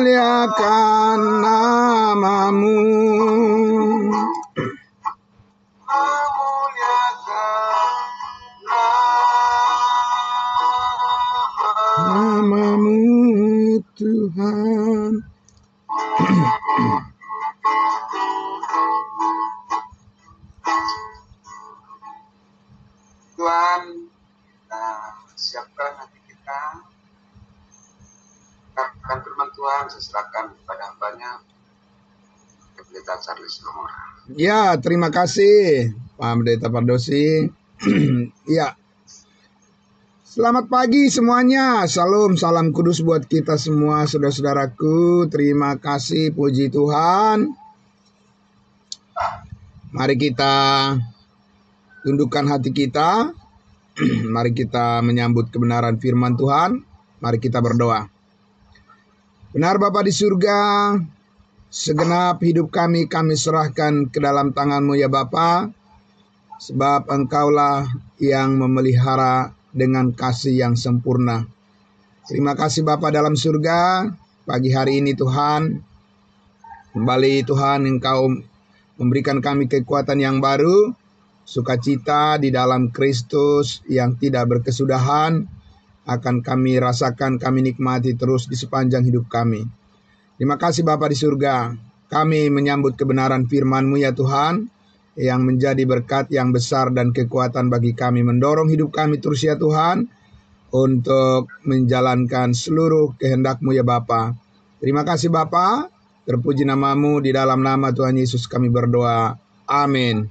memuliakan namamu. Namamu Tuhan. Tuhan, siapkan hati kita. Akan firman Tuhan, saya serahkan kepada hambanya, Pendeta Charles Lomora. Ya, terima kasih Pak Pendeta Pardosi. Ya, selamat pagi semuanya. Salam, salam kudus buat kita semua, saudara-saudaraku. Terima kasih, puji Tuhan. Mari kita tundukkan hati kita. Mari kita menyambut kebenaran firman Tuhan. Mari kita berdoa. Benar Bapa di surga, segenap hidup kami serahkan ke dalam tangan-Mu ya Bapa. Sebab Engkaulah yang memelihara dengan kasih yang sempurna. Terima kasih Bapa dalam surga. Pagi hari ini Tuhan, kembali Tuhan Engkau memberikan kami kekuatan yang baru, sukacita di dalam Kristus yang tidak berkesudahan, akan kami rasakan, kami nikmati terus di sepanjang hidup kami. Terima kasih Bapa di surga, kami menyambut kebenaran firman-Mu ya Tuhan, yang menjadi berkat yang besar dan kekuatan bagi kami, mendorong hidup kami terus ya Tuhan, untuk menjalankan seluruh kehendak-Mu ya Bapa. Terima kasih Bapa. Terpuji namamu, di dalam nama Tuhan Yesus kami berdoa. Amin.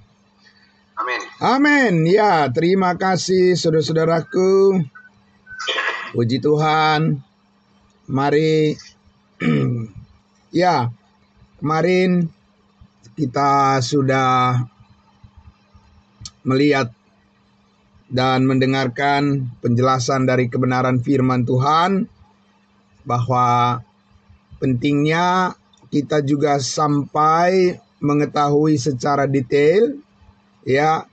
Amin. Amin. Ya, terima kasih saudara-saudaraku. Puji Tuhan. Mari. Ya, kemarin kita sudah melihat dan mendengarkan penjelasan dari kebenaran firman Tuhan, bahwa pentingnya kita juga sampai mengetahui secara detail ya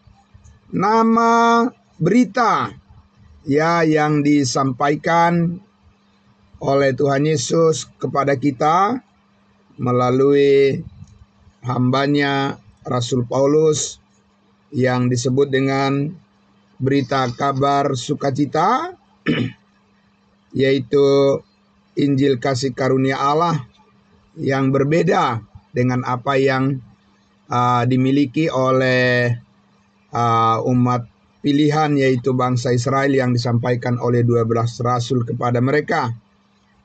nama berita ya yang disampaikan oleh Tuhan Yesus kepada kita melalui hambanya Rasul Paulus yang disebut dengan berita kabar sukacita, yaitu Injil kasih karunia Allah yang berbeda dengan apa yang dimiliki oleh umat pilihan, yaitu bangsa Israel, yang disampaikan oleh 12 rasul kepada mereka.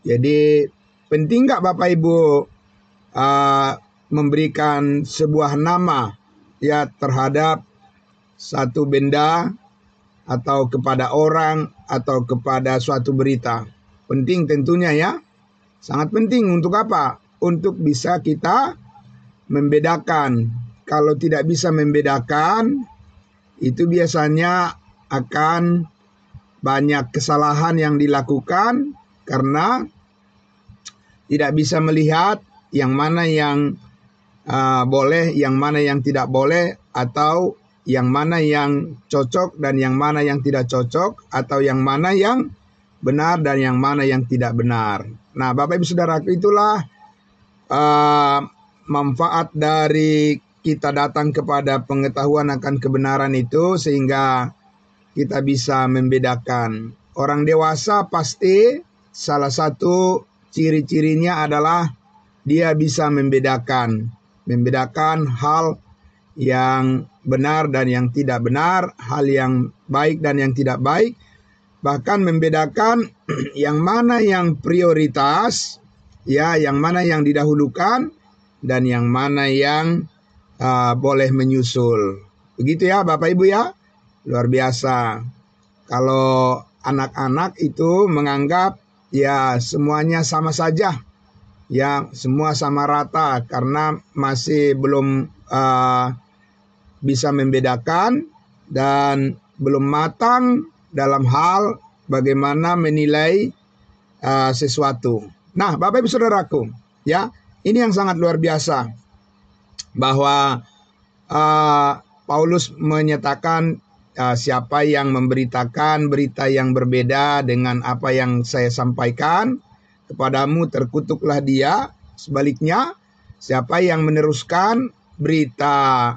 Jadi penting nggak Bapak Ibu memberikan sebuah nama ya terhadap satu benda atau kepada orang atau kepada suatu berita? Penting tentunya ya. Sangat penting. Untuk apa? Untuk bisa kita membedakan. Kalau tidak bisa membedakan, itu biasanya akan banyak kesalahan yang dilakukan karena tidak bisa melihat yang mana yang boleh, yang mana yang tidak boleh, atau yang mana yang cocok dan yang mana yang tidak cocok, atau yang mana yang benar dan yang mana yang tidak benar. Nah, Bapak Ibu Saudaraku, itulah manfaat dari kita datang kepada pengetahuan akan kebenaran itu, sehingga kita bisa membedakan. Orang dewasa pasti salah satu ciri-cirinya adalah dia bisa membedakan hal yang benar dan yang tidak benar, hal yang baik dan yang tidak baik, bahkan membedakan yang mana yang prioritas, ya, yang mana yang didahulukan dan yang mana yang boleh menyusul. Begitu ya Bapak Ibu ya, luar biasa. Kalau anak-anak itu menganggap ya semuanya sama saja, ya semua sama rata, karena masih belum bisa membedakan dan belum matang dalam hal bagaimana menilai sesuatu. Nah, Bapak Ibu Saudaraku, ya, ini yang sangat luar biasa, bahwa Paulus menyatakan siapa yang memberitakan berita yang berbeda dengan apa yang saya sampaikan, kepadamu terkutuklah dia. Sebaliknya, siapa yang meneruskan berita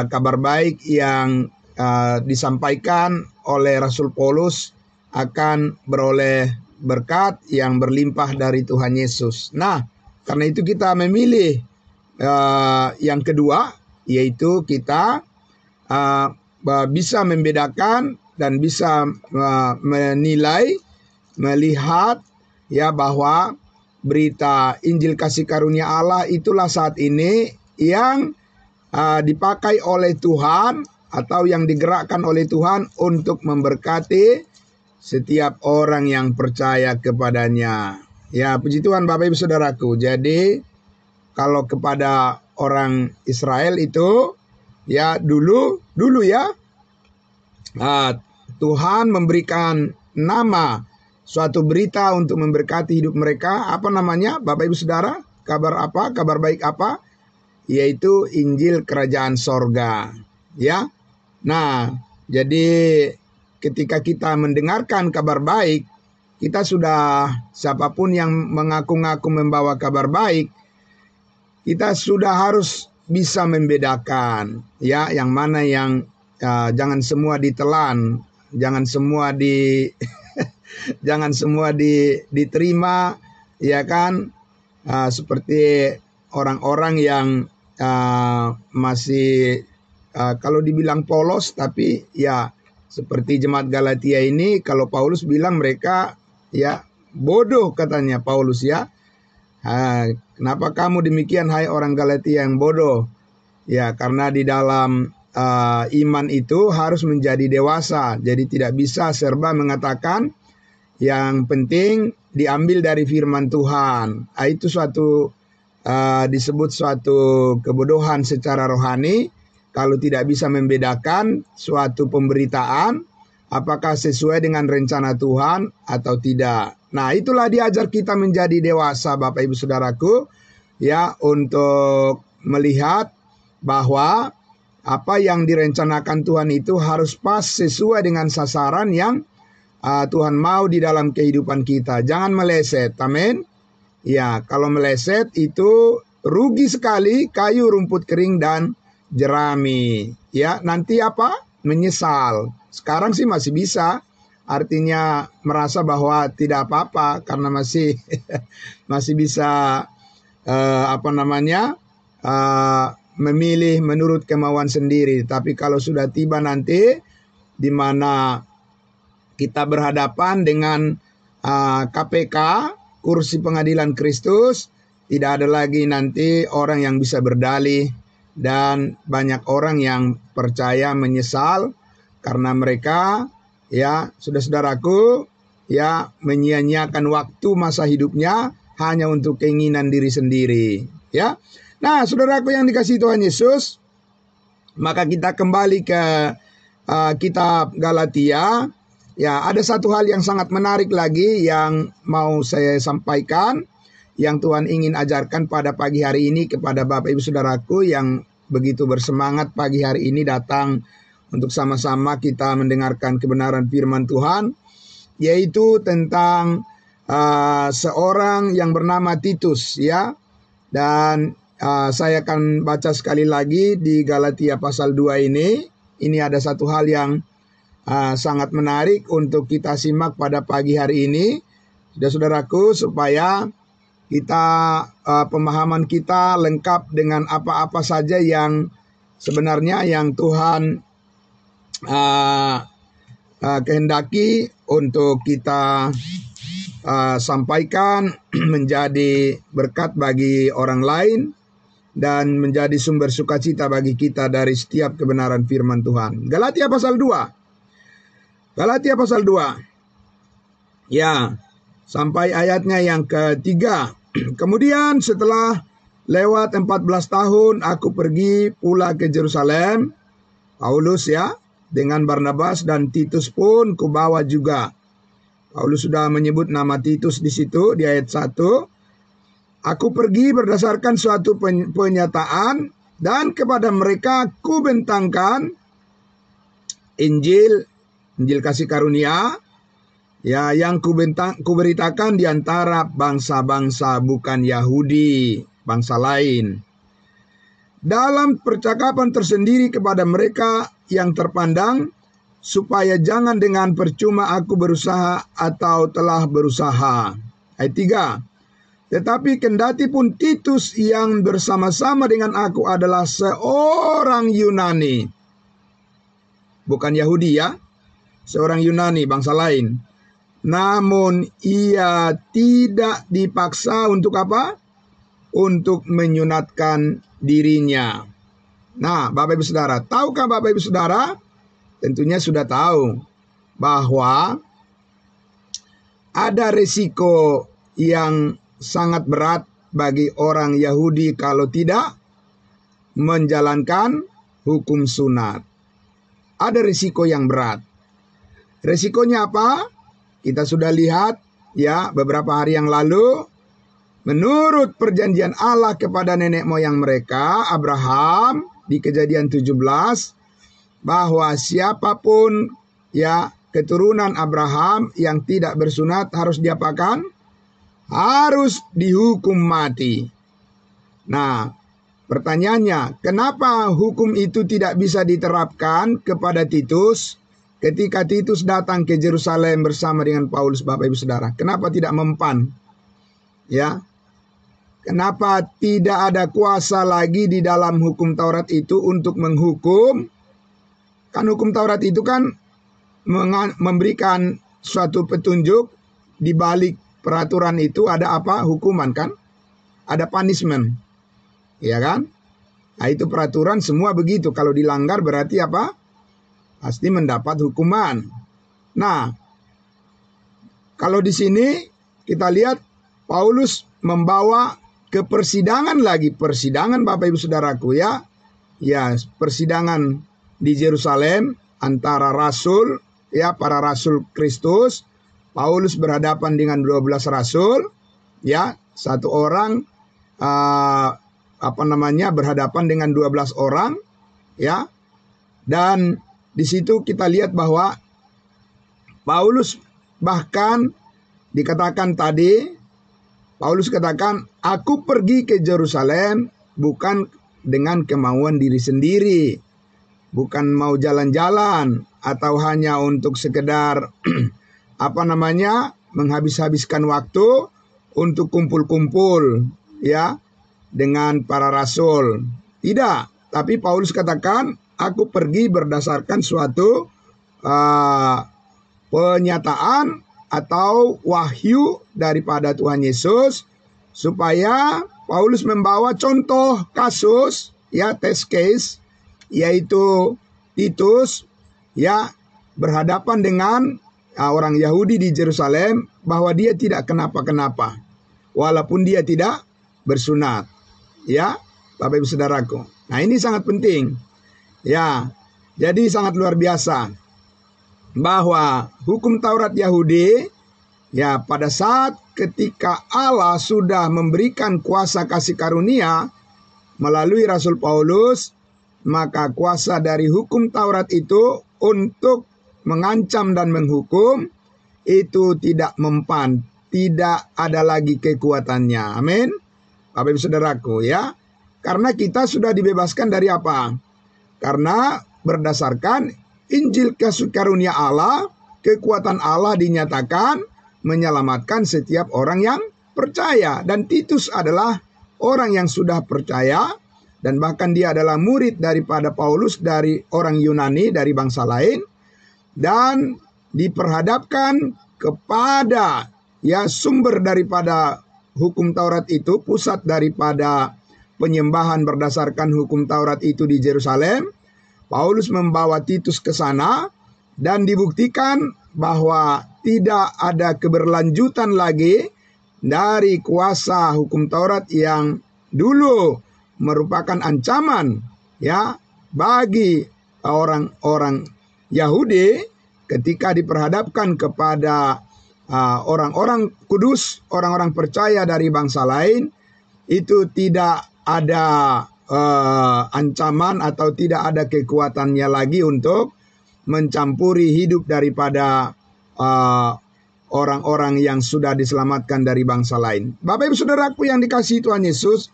kabar baik yang disampaikan oleh Rasul Paulus akan beroleh berkat yang berlimpah dari Tuhan Yesus. Nah, karena itu kita memilih yang kedua, yaitu kita bisa membedakan dan bisa menilai, melihat ya bahwa berita Injil kasih karunia Allah itulah saat ini yang dipakai oleh Tuhan atau yang digerakkan oleh Tuhan untuk memberkati setiap orang yang percaya kepadanya. Ya, puji Tuhan Bapak Ibu Saudaraku. Jadi kalau kepada orang Israel itu ya dulu ya Tuhan memberikan nama suatu berita untuk memberkati hidup mereka. Apa namanya Bapak Ibu Saudara? Kabar apa? Kabar baik apa? Yaitu Injil Kerajaan Sorga. Ya. Nah, jadi ketika kita mendengarkan kabar baik, kita sudah, siapapun yang mengaku-ngaku membawa kabar baik, kita sudah harus bisa membedakan ya yang mana yang jangan semua ditelan, jangan semua jangan semua diterima, ya kan? Seperti orang-orang yang masih kalau dibilang polos, tapi ya seperti jemaat Galatia ini, kalau Paulus bilang mereka ya bodoh katanya Paulus ya. Kenapa kamu demikian hai orang Galatia yang bodoh? Ya karena di dalam iman itu harus menjadi dewasa. Jadi tidak bisa serba mengatakan. Yang penting diambil dari firman Tuhan. Itu suatu disebut suatu kebodohan secara rohani. Kalau tidak bisa membedakan suatu pemberitaan apakah sesuai dengan rencana Tuhan atau tidak. Nah, itulah diajar kita menjadi dewasa Bapak Ibu Saudaraku ya, untuk melihat bahwa apa yang direncanakan Tuhan itu harus pas sesuai dengan sasaran yang Tuhan mau di dalam kehidupan kita. Jangan meleset. Amin. Ya, kalau meleset itu rugi sekali, kayu, rumput kering dan jerami. Ya, nanti apa? Menyesal. Sekarang sih masih bisa. Artinya merasa bahwa tidak apa-apa karena masih masih bisa memilih menurut kemauan sendiri. Tapi kalau sudah tiba nanti di mana kita berhadapan dengan KPK, kursi pengadilan Kristus, tidak ada lagi nanti orang yang bisa berdalih. Dan banyak orang yang percaya menyesal karena mereka ya saudara-saudaraku ya menyia-nyiakan waktu masa hidupnya hanya untuk keinginan diri sendiri ya. Nah, saudaraku yang dikasihi Tuhan Yesus, maka kita kembali ke kitab Galatia. Ya, ada satu hal yang sangat menarik lagi yang mau saya sampaikan, yang Tuhan ingin ajarkan pada pagi hari ini kepada Bapak Ibu Saudaraku yang begitu bersemangat pagi hari ini datang untuk sama-sama kita mendengarkan kebenaran firman Tuhan, yaitu tentang seorang yang bernama Titus ya. Dan saya akan baca sekali lagi di Galatia pasal 2 ini. Ini ada satu hal yang sangat menarik untuk kita simak pada pagi hari ini, saudaraku, supaya kita pemahaman kita lengkap dengan apa-apa saja yang sebenarnya yang Tuhan kehendaki untuk kita sampaikan menjadi berkat bagi orang lain dan menjadi sumber sukacita bagi kita dari setiap kebenaran firman Tuhan. Galatia pasal 2. Galatia pasal 2. Ya, sampai ayatnya yang ketiga. Kemudian setelah lewat 14 tahun aku pergi pula ke Yerusalem. Paulus ya, dengan Barnabas dan Titus pun kubawa juga. Paulus sudah menyebut nama Titus di situ di ayat 1. Aku pergi berdasarkan suatu penyataan dan kepada mereka ku bentangkan Injil kasih karunia Ya, yang kuberitakan di antara bangsa-bangsa bukan Yahudi, bangsa lain. Dalam percakapan tersendiri kepada mereka yang terpandang, supaya jangan dengan percuma aku berusaha atau telah berusaha. Ayat 3. Tetapi kendati pun Titus yang bersama-sama dengan aku adalah seorang Yunani. Bukan Yahudi ya, seorang Yunani, bangsa lain. Namun ia tidak dipaksa untuk apa? Untuk menyunatkan dirinya. Nah, Bapak Ibu Saudara, tahukah Bapak Ibu Saudara? Tentunya sudah tahu bahwa ada risiko yang sangat berat bagi orang Yahudi kalau tidak menjalankan hukum sunat. Ada risiko yang berat. Risikonya apa? Kita sudah lihat ya beberapa hari yang lalu, menurut perjanjian Allah kepada nenek moyang mereka, Abraham, di Kejadian 17, bahwa siapapun ya keturunan Abraham yang tidak bersunat harus diapakan? Harus dihukum mati. Nah, pertanyaannya, kenapa hukum itu tidak bisa diterapkan kepada Titus ketika Titus datang ke Yerusalem bersama dengan Paulus, Bapak Ibu Saudara? Kenapa tidak mempan? Ya, kenapa tidak ada kuasa lagi di dalam hukum Taurat itu untuk menghukum? Kan hukum Taurat itu kan memberikan suatu petunjuk, di balik peraturan itu ada apa? Hukuman kan? Ada punishment. Ya kan? Nah, itu peraturan semua begitu. Kalau dilanggar berarti apa? Pasti mendapat hukuman. Nah, kalau di sini kita lihat Paulus membawa ke persidangan lagi. Persidangan Bapak Ibu Saudaraku ya. Ya, persidangan di Yerusalem antara rasul ya, para rasul Kristus. Paulus berhadapan dengan 12 rasul ya, satu orang berhadapan dengan 12 orang ya. Dan di situ kita lihat bahwa Paulus bahkan dikatakan tadi, Paulus katakan, aku pergi ke Yerusalem bukan dengan kemauan diri sendiri, bukan mau jalan-jalan atau hanya untuk sekedar menghabis-habiskan waktu untuk kumpul-kumpul ya dengan para rasul. Tidak, tapi Paulus katakan, aku pergi berdasarkan suatu penyataan atau wahyu daripada Tuhan Yesus, supaya Paulus membawa contoh kasus ya, test case, yaitu Titus ya berhadapan dengan orang Yahudi di Yerusalem, bahwa dia tidak kenapa-kenapa walaupun dia tidak bersunat ya, Bapak Ibu Saudaraku. Nah, ini sangat penting ya. Jadi sangat luar biasa bahwa hukum Taurat Yahudi ya, pada saat ketika Allah sudah memberikan kuasa kasih karunia melalui Rasul Paulus, maka kuasa dari hukum Taurat itu untuk mengancam dan menghukum itu tidak mempan, tidak ada lagi kekuatannya. Amin. Bapak Ibu Saudaraku ya. Karena kita sudah dibebaskan dari apa? Karena berdasarkan Injil kasih karunia Allah, kekuatan Allah dinyatakan menyelamatkan setiap orang yang percaya. Dan Titus adalah orang yang sudah percaya, dan bahkan dia adalah murid daripada Paulus, dari orang Yunani, dari bangsa lain, dan diperhadapkan kepada ya sumber daripada hukum Taurat itu, pusat daripada penyembahan berdasarkan hukum Taurat itu di Yerusalem. Paulus membawa Titus ke sana dan dibuktikan bahwa tidak ada keberlanjutan lagi dari kuasa hukum Taurat yang dulu merupakan ancaman ya bagi orang-orang Yahudi ketika diperhadapkan kepada orang-orang kudus, orang-orang percaya dari bangsa lain. Itu tidak ada ancaman atau tidak ada kekuatannya lagi untuk mencampuri hidup daripada orang-orang yang sudah diselamatkan dari bangsa lain. Bapak Ibu Saudaraku yang dikasihi Tuhan Yesus,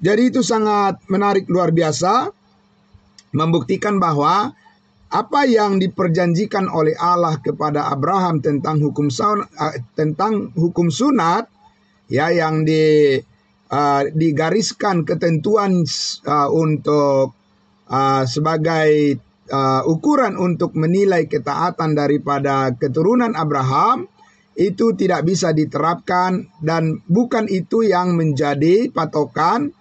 jadi itu sangat menarik, luar biasa, membuktikan bahwa apa yang diperjanjikan oleh Allah kepada Abraham tentang hukum sunat, ya, yang digariskan ketentuan untuk sebagai ukuran untuk menilai ketaatan daripada keturunan Abraham, itu tidak bisa diterapkan dan bukan itu yang menjadi patokan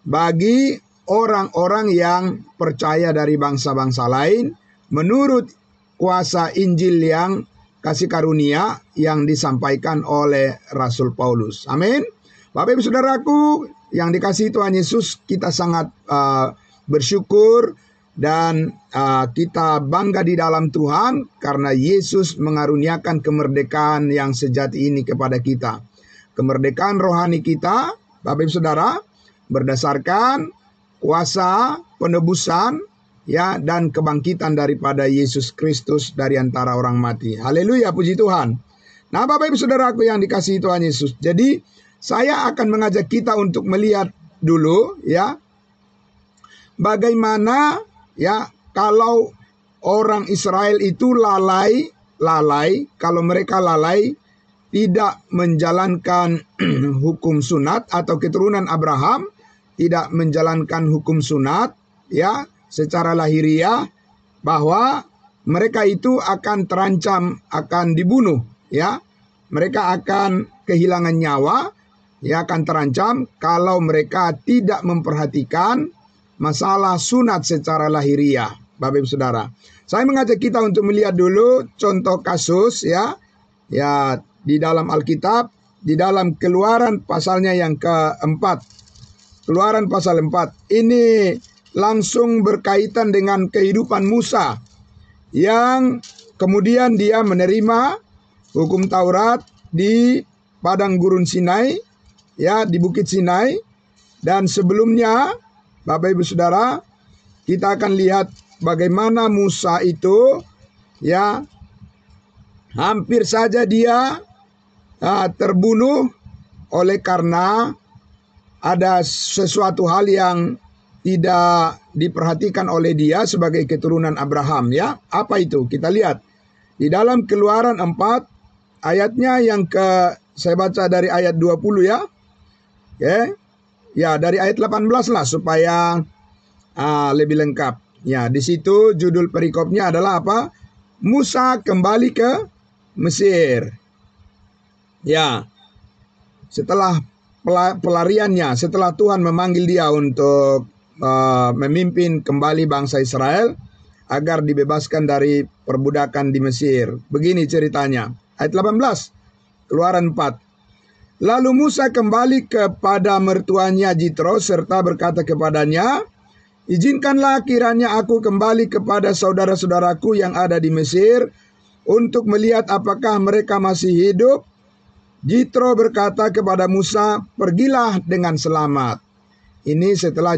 bagi orang-orang yang percaya dari bangsa-bangsa lain menurut kuasa Injil yang kasih karunia yang disampaikan oleh Rasul Paulus. Amin. Bapak Ibu Saudaraku yang dikasihi Tuhan Yesus, kita sangat bersyukur dan kita bangga di dalam Tuhan karena Yesus mengaruniakan kemerdekaan yang sejati ini kepada kita. Kemerdekaan rohani kita, Bapak Ibu Saudara, berdasarkan kuasa penebusan, ya, dan kebangkitan daripada Yesus Kristus dari antara orang mati. Haleluya, puji Tuhan. Nah, Bapak Ibu Saudaraku yang dikasihi Tuhan Yesus, jadi saya akan mengajak kita untuk melihat dulu, ya, bagaimana, ya, kalau orang Israel itu lalai, kalau mereka lalai tidak menjalankan hukum sunat atau keturunan Abraham tidak menjalankan hukum sunat, ya, secara lahiriah, bahwa mereka itu akan terancam, akan dibunuh, ya. Mereka akan kehilangan nyawa, ya, akan terancam kalau mereka tidak memperhatikan masalah sunat secara lahiriah. Bapak Ibu Saudara, saya mengajak kita untuk melihat dulu contoh kasus, ya, di dalam Alkitab, di dalam Keluaran pasalnya yang keempat. Keluaran pasal 4. Ini langsung berkaitan dengan kehidupan Musa yang kemudian dia menerima hukum Taurat di padang gurun Sinai, ya, di Bukit Sinai. Dan sebelumnya, Bapak Ibu Saudara, kita akan lihat bagaimana Musa itu, ya, hampir saja dia terbunuh oleh karena ada sesuatu hal yang tidak diperhatikan oleh dia sebagai keturunan Abraham, ya. Apa itu? Kita lihat di dalam Keluaran 4 ayatnya yang saya baca dari ayat 20, ya. Oke. Ya, dari ayat 18 lah supaya lebih lengkap. Ya, di situ judul perikopnya adalah apa? Musa kembali ke Mesir. Ya. Setelah pelariannya, setelah Tuhan memanggil dia untuk memimpin kembali bangsa Israel agar dibebaskan dari perbudakan di Mesir. Begini ceritanya. Ayat 18, Keluaran 4. Lalu Musa kembali kepada mertuanya Jitro serta berkata kepadanya, "Izinkanlah kiranya aku kembali kepada saudara-saudaraku yang ada di Mesir untuk melihat apakah mereka masih hidup." Jitro berkata kepada Musa, "Pergilah dengan selamat." Ini setelah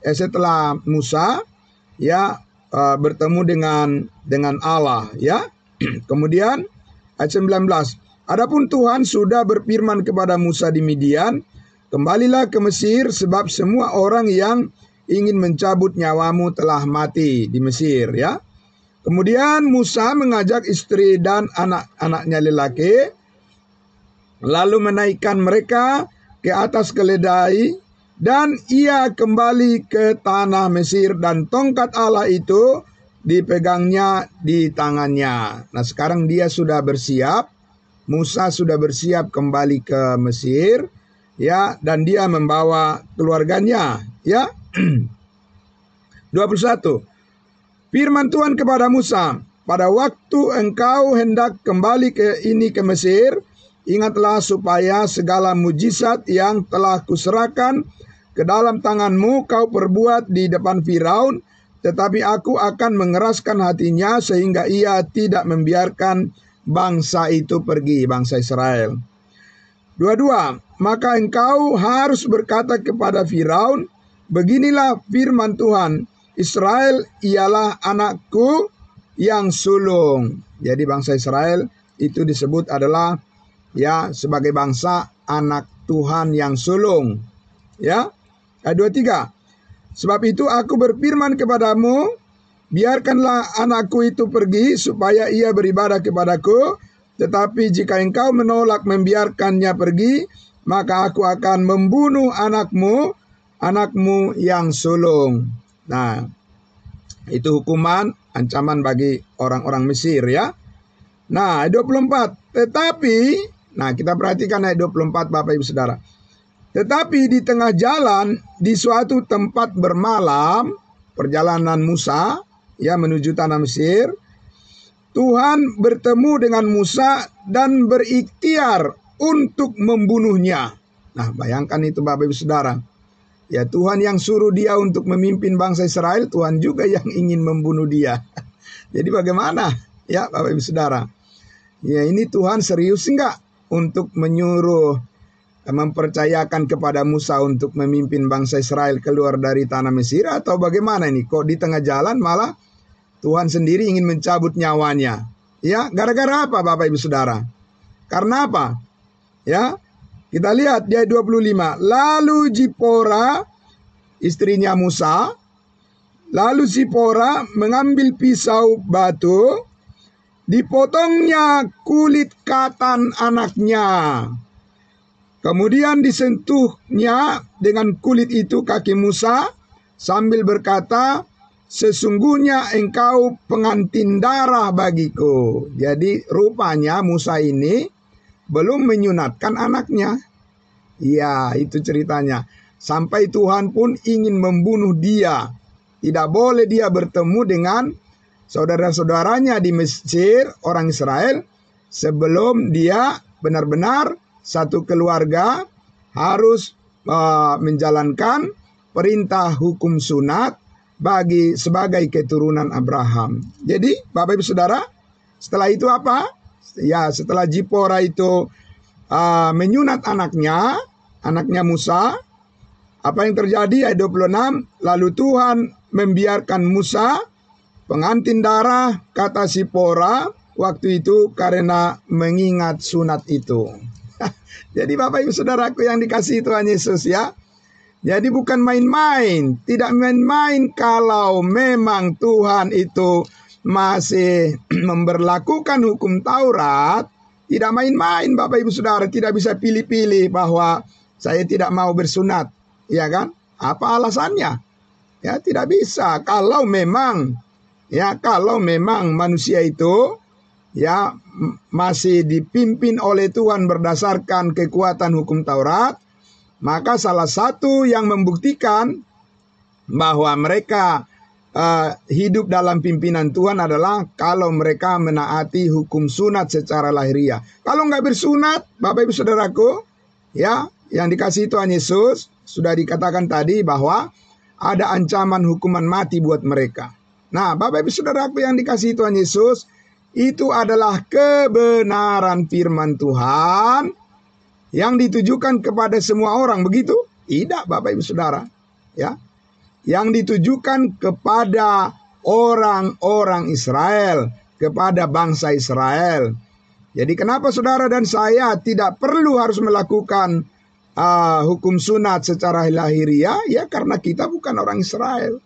setelah Musa, ya, bertemu dengan Allah, ya. Kemudian ayat 19. Adapun Tuhan sudah berfirman kepada Musa di Midian, "Kembalilah ke Mesir sebab semua orang yang ingin mencabut nyawamu telah mati di Mesir," ya. Kemudian Musa mengajak istri dan anak-anaknya lelaki, lalu menaikkan mereka ke atas keledai, dan ia kembali ke tanah Mesir, dan tongkat Allah itu dipegangnya di tangannya. Nah, sekarang dia sudah bersiap, Musa sudah bersiap kembali ke Mesir, ya, dan dia membawa keluarganya, ya. 21. Firman Tuhan kepada Musa, "Pada waktu engkau hendak kembali ke Mesir, ingatlah supaya segala mujizat yang telah kuserahkan ke dalam tanganmu kau perbuat di depan Firaun, tetapi aku akan mengeraskan hatinya sehingga ia tidak membiarkan bangsa itu pergi," bangsa Israel. 22. Maka engkau harus berkata kepada Firaun, "Beginilah firman Tuhan, Israel ialah anakku yang sulung." Jadi bangsa Israel itu disebut adalah ya sebagai bangsa anak Tuhan yang sulung. Ya. Ayat 23. Sebab itu aku berfirman kepadamu, biarkanlah anakku itu pergi supaya ia beribadah kepadaku. Tetapi jika engkau menolak membiarkannya pergi, maka aku akan membunuh anakmu yang sulung. Nah, itu hukuman, ancaman bagi orang-orang Mesir ya. Nah, ayat 24. Tetapi, nah kita perhatikan ayat 24 Bapak Ibu Saudara. Tetapi di tengah jalan, di suatu tempat bermalam, perjalanan Musa ya menuju tanah Mesir, Tuhan bertemu dengan Musa dan berikhtiar untuk membunuhnya. Nah, bayangkan itu Bapak Ibu Saudara. Ya, Tuhan yang suruh dia untuk memimpin bangsa Israel, Tuhan juga yang ingin membunuh dia. Jadi bagaimana? Ya, Bapak Ibu Saudara. Ya, ini Tuhan serius enggak untuk menyuruh, mempercayakan kepada Musa untuk memimpin bangsa Israel keluar dari tanah Mesir, atau bagaimana ini? Kok di tengah jalan malah Tuhan sendiri ingin mencabut nyawanya. Ya, gara-gara apa Bapak Ibu Saudara? Karena apa? Ya, kita lihat di ayat 25. Lalu Zipora, istrinya Musa, lalu Zipora mengambil pisau batu, dipotongnya kulit katan anaknya. Kemudian disentuhnya dengan kulit itu kaki Musa sambil berkata, sesungguhnya engkau pengantin darah bagiku. Jadi rupanya Musa ini belum menyunatkan anaknya. Ya, itu ceritanya. Sampai Tuhan pun ingin membunuh dia. Tidak boleh dia bertemu dengan saudara-saudaranya di Mesir, orang Israel, sebelum dia benar-benar satu keluarga harus menjalankan perintah hukum sunat sebagai keturunan Abraham. Jadi Bapak Ibu Saudara, setelah itu apa? Ya, setelah Zipora itu menyunat anaknya Musa, apa yang terjadi? Ayat 26, lalu Tuhan membiarkan Musa pengantin darah, kata Zipora waktu itu karena mengingat sunat itu. Jadi Bapak Ibu Saudaraku yang dikasihi Tuhan Yesus ya. Jadi bukan main-main, tidak main-main kalau memang Tuhan itu masih memberlakukan hukum Taurat, tidak main-main Bapak Ibu Saudara, tidak bisa pilih-pilih bahwa saya tidak mau bersunat, ya kan? Apa alasannya? Ya, tidak bisa. Kalau memang manusia itu ya masih dipimpin oleh Tuhan berdasarkan kekuatan hukum Taurat, maka salah satu yang membuktikan bahwa mereka hidup dalam pimpinan Tuhan adalah kalau mereka menaati hukum sunat secara lahiriah. Kalau nggak bersunat, Bapak Ibu Saudaraku, ya yang dikasihi Tuhan Yesus, sudah dikatakan tadi bahwa ada ancaman hukuman mati buat mereka. Nah, Bapak Ibu Saudaraku yang dikasihi Tuhan Yesus, itu adalah kebenaran firman Tuhan yang ditujukan kepada semua orang, begitu? Tidak, Bapak Ibu Saudara, ya. Yang ditujukan kepada orang-orang Israel, kepada bangsa Israel. Jadi kenapa saudara dan saya tidak perlu harus melakukan hukum sunat secara lahiriah? Ya karena kita bukan orang Israel.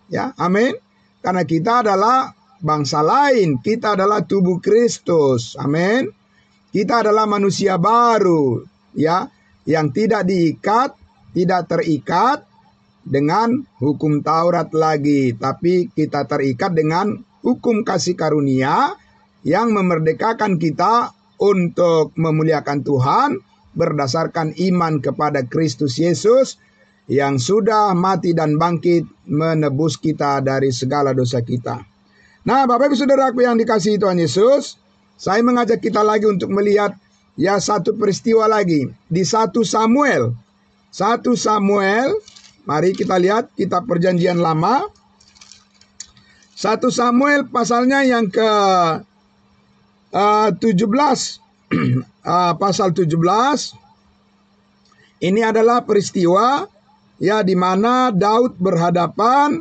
Ya, amin. Karena kita adalah bangsa lain, kita adalah tubuh Kristus. Amin. Kita adalah manusia baru, ya, yang tidak terikat dengan hukum Taurat lagi, tapi kita terikat dengan hukum kasih karunia yang memerdekakan kita untuk memuliakan Tuhan berdasarkan iman kepada Kristus Yesus yang sudah mati dan bangkit menebus kita dari segala dosa kita. Nah, Bapak Ibu Saudaraku yang dikasihi Tuhan Yesus, saya mengajak kita lagi untuk melihat ya satu peristiwa lagi di 1 Samuel. 1 Samuel, mari kita lihat kitab Perjanjian Lama. 1 Samuel pasalnya yang ke 17. Pasal 17. Ini adalah peristiwa ya di mana Daud berhadapan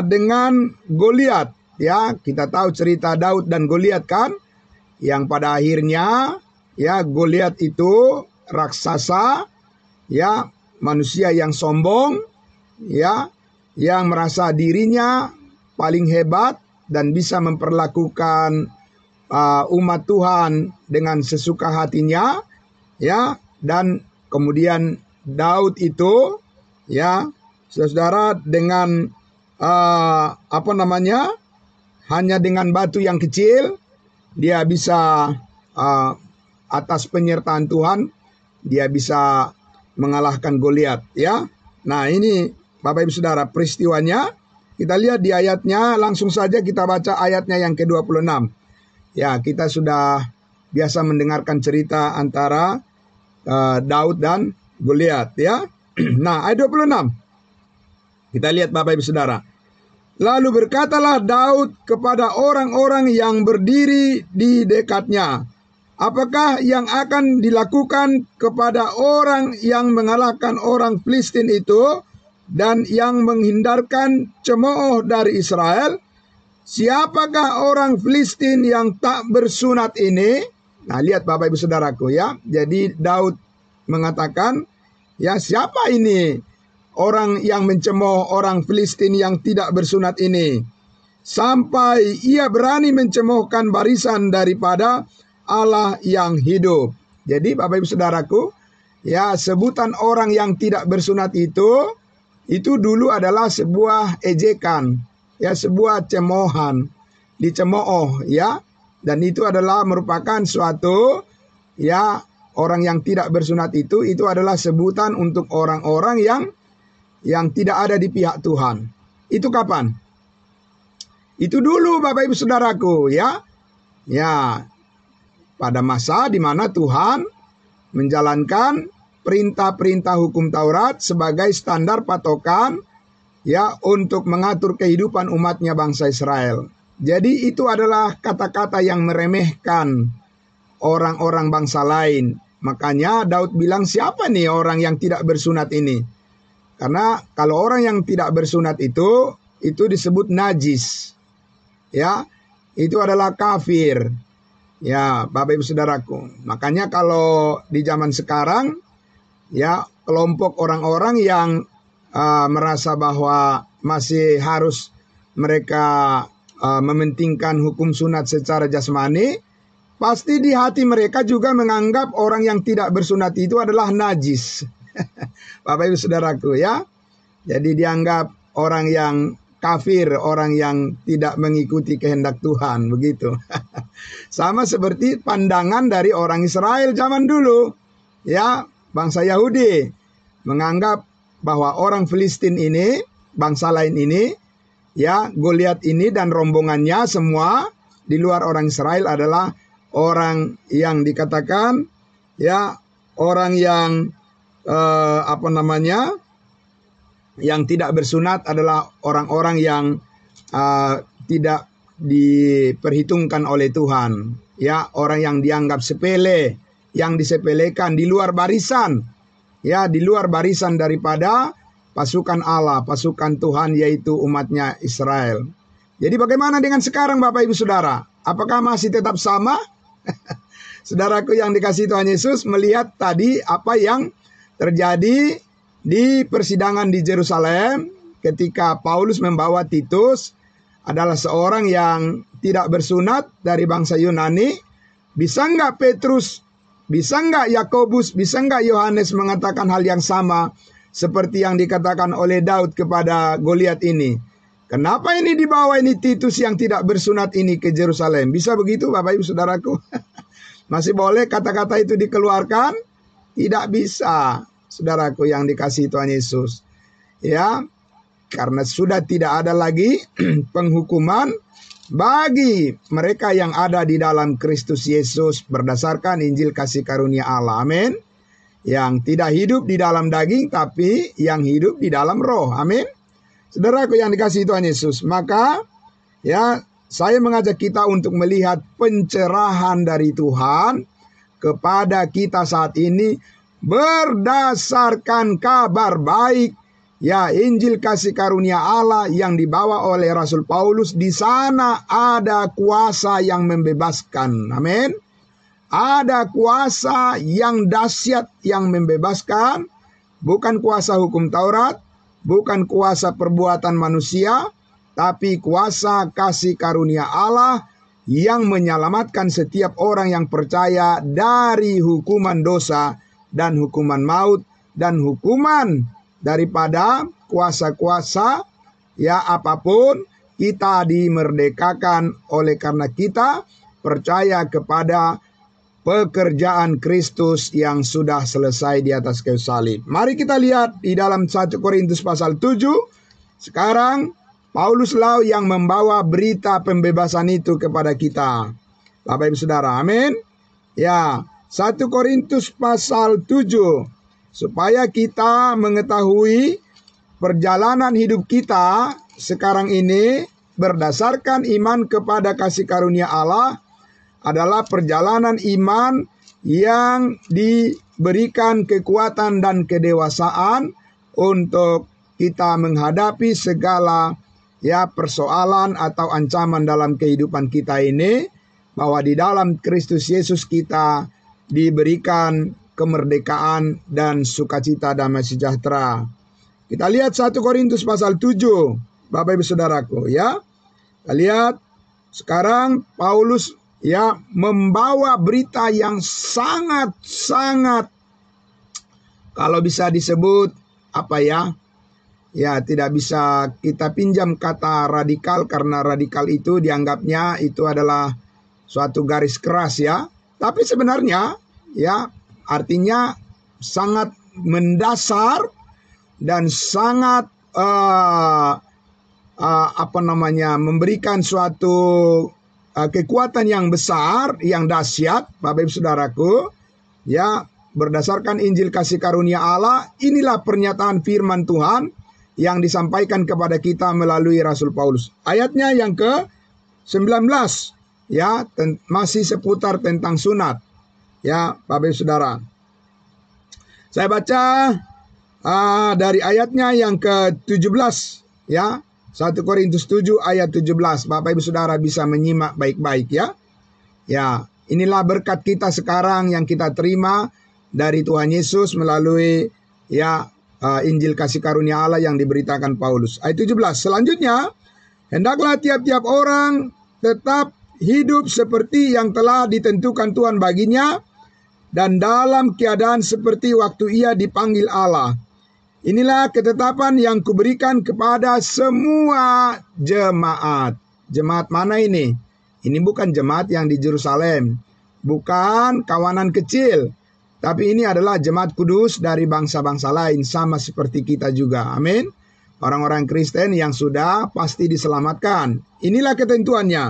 dengan Goliat. Ya, kita tahu cerita Daud dan Goliat kan. yang pada akhirnya ya Goliat itu raksasa, ya manusia yang sombong, ya yang merasa dirinya paling hebat dan bisa memperlakukan umat Tuhan dengan sesuka hatinya, ya. Dan kemudian Daud itu, ya saudara, dengan hanya dengan batu yang kecil dia bisa atas penyertaan Tuhan dia bisa mengalahkan Goliat, ya. Nah, ini Bapak Ibu Saudara peristiwanya. Kita lihat di ayatnya, langsung saja kita baca ayatnya yang ke-26. Ya, kita sudah biasa mendengarkan cerita antara Daud dan Goliat, ya. Nah, ayat 26. Kita lihat Bapak Ibu Saudara. Lalu berkatalah Daud kepada orang-orang yang berdiri di dekatnya, apakah yang akan dilakukan kepada orang yang mengalahkan orang Filistin itu dan yang menghindarkan cemooh dari Israel? Siapakah orang Filistin yang tak bersunat ini? Nah, lihat Bapak Ibu Saudaraku, ya. Jadi Daud mengatakan, ya, siapa ini orang yang mencemooh orang Filistin yang tidak bersunat ini, sampai ia berani mencemoohkan barisan daripada Allah yang hidup. Jadi Bapak Ibu Saudaraku, ya, sebutan orang yang tidak bersunat itu dulu adalah sebuah ejekan, ya, sebuah cemoohan, dicemooh, ya. Dan itu adalah merupakan suatu, ya, orang yang tidak bersunat itu adalah sebutan untuk orang-orang yang tidak ada di pihak Tuhan. Itu kapan? Itu dulu Bapak Ibu Saudaraku, ya. Ya, pada masa di mana Tuhan menjalankan perintah-perintah hukum Taurat sebagai standar patokan, ya, untuk mengatur kehidupan umatnya bangsa Israel. Jadi itu adalah kata-kata yang meremehkan orang-orang bangsa lain. Makanya Daud bilang, siapa nih orang yang tidak bersunat ini? Karena kalau orang yang tidak bersunat itu disebut najis, ya, itu adalah kafir, ya, Bapak Ibu Saudaraku. Makanya kalau di zaman sekarang, ya, kelompok orang-orang yang merasa bahwa masih harus mereka mementingkan hukum sunat secara jasmani, pasti di hati mereka juga menganggap orang yang tidak bersunat itu adalah najis. Bapak Ibu Saudaraku, ya. Jadi dianggap orang yang kafir, orang yang tidak mengikuti kehendak Tuhan, begitu. Sama seperti pandangan dari orang Israel zaman dulu, ya, bangsa Yahudi menganggap bahwa orang Filistin ini, bangsa lain ini, ya, Goliat ini dan rombongannya semua di luar orang Israel adalah orang yang dikatakan, ya, orang yang yang tidak bersunat adalah orang-orang yang tidak diperhitungkan oleh Tuhan, ya, orang yang dianggap sepele, yang disepelekan, di luar barisan, ya, di luar barisan daripada pasukan Allah, pasukan Tuhan, yaitu umatnya Israel. Jadi bagaimana dengan sekarang Bapak Ibu Saudara? Apakah masih tetap sama? Saudaraku yang dikasihi Tuhan Yesus, melihat tadi apa yang terjadi di persidangan di Yerusalem ketika Paulus membawa Titus, adalah seorang yang tidak bersunat dari bangsa Yunani. Bisa nggak Petrus, bisa nggak Yakobus, bisa nggak Yohanes mengatakan hal yang sama seperti yang dikatakan oleh Daud kepada Goliat ini? Kenapa ini dibawa ini Titus yang tidak bersunat ini ke Yerusalem? Bisa begitu Bapak Ibu Saudaraku? Masih boleh kata-kata itu dikeluarkan? Tidak bisa, saudaraku yang dikasihi Tuhan Yesus. Ya, karena sudah tidak ada lagi penghukuman bagi mereka yang ada di dalam Kristus Yesus berdasarkan Injil kasih karunia Allah. Amin. Yang tidak hidup di dalam daging, tapi yang hidup di dalam roh. Amin. Saudaraku yang dikasihi Tuhan Yesus, maka ya, saya mengajak kita untuk melihat pencerahan dari Tuhan kepada kita saat ini berdasarkan kabar baik Ya, Injil kasih karunia Allah yang dibawa oleh Rasul Paulus, di sana ada kuasa yang membebaskan. Amin. Ada kuasa yang dahsyat yang membebaskan, bukan kuasa hukum Taurat, bukan kuasa perbuatan manusia, tapi kuasa kasih karunia Allah yang menyelamatkan setiap orang yang percaya dari hukuman dosa dan hukuman maut dan hukuman daripada kuasa-kuasa ya apapun. Kita dimerdekakan oleh karena kita percaya kepada pekerjaan Kristus yang sudah selesai di atas kayu salib. Mari kita lihat di dalam 1 Korintus pasal 7. Sekarang Paulus lah yang membawa berita pembebasan itu kepada kita. Bapak Ibu Saudara, amin. Ya, 1 Korintus pasal 7. Supaya kita mengetahui perjalanan hidup kita sekarang ini berdasarkan iman kepada kasih karunia Allah adalah perjalanan iman yang diberikan kekuatan dan kedewasaan untuk kita menghadapi segala persoalan atau ancaman dalam kehidupan kita ini, bahwa di dalam Kristus Yesus kita diberikan kemerdekaan dan sukacita damai sejahtera. Kita lihat 1 Korintus pasal 7, Bapak Ibu Saudaraku ya. Kita lihat sekarang Paulus membawa berita yang sangat-sangat, kalau bisa disebut tidak bisa kita pinjam kata radikal, karena radikal itu dianggapnya itu adalah suatu garis keras ya. Tapi sebenarnya artinya sangat mendasar dan sangat memberikan suatu kekuatan yang besar, yang dahsyat, Bapak Ibu Saudaraku, berdasarkan Injil kasih karunia Allah. Inilah pernyataan firman Tuhan yang disampaikan kepada kita melalui Rasul Paulus. Ayatnya yang ke-19 masih seputar tentang sunat. Bapak Ibu Saudara. Saya baca dari ayatnya yang ke-17 1 Korintus 7 ayat 17. Bapak Ibu Saudara bisa menyimak baik-baik ya. Inilah berkat kita sekarang yang kita terima dari Tuhan Yesus melalui Injil kasih karunia Allah yang diberitakan Paulus. Ayat 17. Selanjutnya, hendaklah tiap-tiap orang tetap hidup seperti yang telah ditentukan Tuhan baginya, dan dalam keadaan seperti waktu ia dipanggil Allah. Inilah ketetapan yang kuberikan kepada semua jemaat. Jemaat mana ini? Ini bukan jemaat yang di Yerusalem, bukan kawanan kecil, tapi ini adalah jemaat kudus dari bangsa-bangsa lain, sama seperti kita juga. Amin. Orang-orang Kristen yang sudah pasti diselamatkan. Inilah ketentuannya.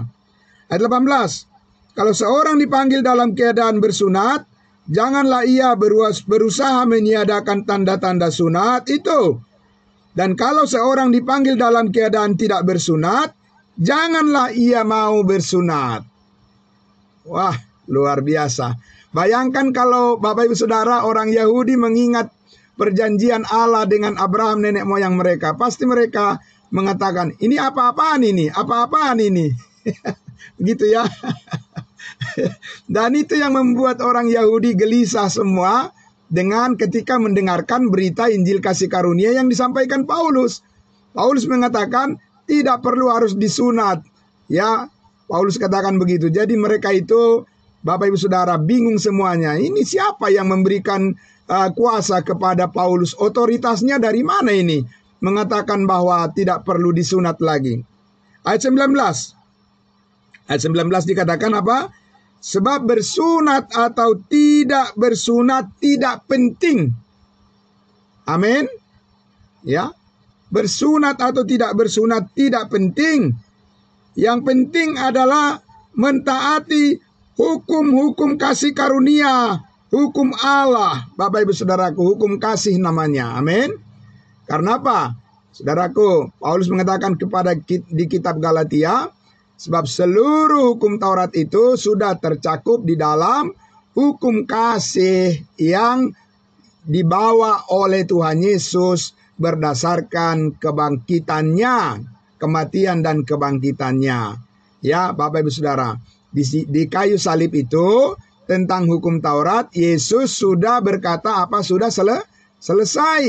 Ayat 18. Kalau seorang dipanggil dalam keadaan bersunat, janganlah ia berusaha meniadakan tanda-tanda sunat itu. Dan kalau seorang dipanggil dalam keadaan tidak bersunat, janganlah ia mau bersunat. Wah, luar biasa. Bayangkan kalau Bapak Ibu Saudara orang Yahudi mengingat perjanjian Allah dengan Abraham nenek moyang mereka. Pasti mereka mengatakan, ini apa-apaan ini? Apa-apaan ini? Begitu ya. Dan itu yang membuat orang Yahudi gelisah semua dengan ketika mendengarkan berita Injil kasih karunia yang disampaikan Paulus. Paulus mengatakan tidak perlu harus disunat. Paulus katakan begitu. Jadi mereka itu, Bapak Ibu Saudara, bingung semuanya. Ini siapa yang memberikan kuasa kepada Paulus? Otoritasnya dari mana ini? Mengatakan bahwa tidak perlu disunat lagi. Ayat 19. Ayat 19 dikatakan apa? Sebab bersunat atau tidak bersunat tidak penting. Amin. Bersunat atau tidak bersunat tidak penting. Yang penting adalah mentaati hukum-hukum kasih karunia, hukum Allah. Bapak Ibu Saudaraku, hukum kasih namanya. Amin. Karena apa? Saudaraku, Paulus mengatakan di kitab Galatia, sebab seluruh hukum Taurat itu sudah tercakup di dalam hukum kasih yang dibawa oleh Tuhan Yesus berdasarkan kebangkitannya, kematian dan kebangkitannya. Ya, Bapak Ibu Saudara, di kayu salib itu tentang hukum Taurat, Yesus sudah berkata apa? Sudah selesai.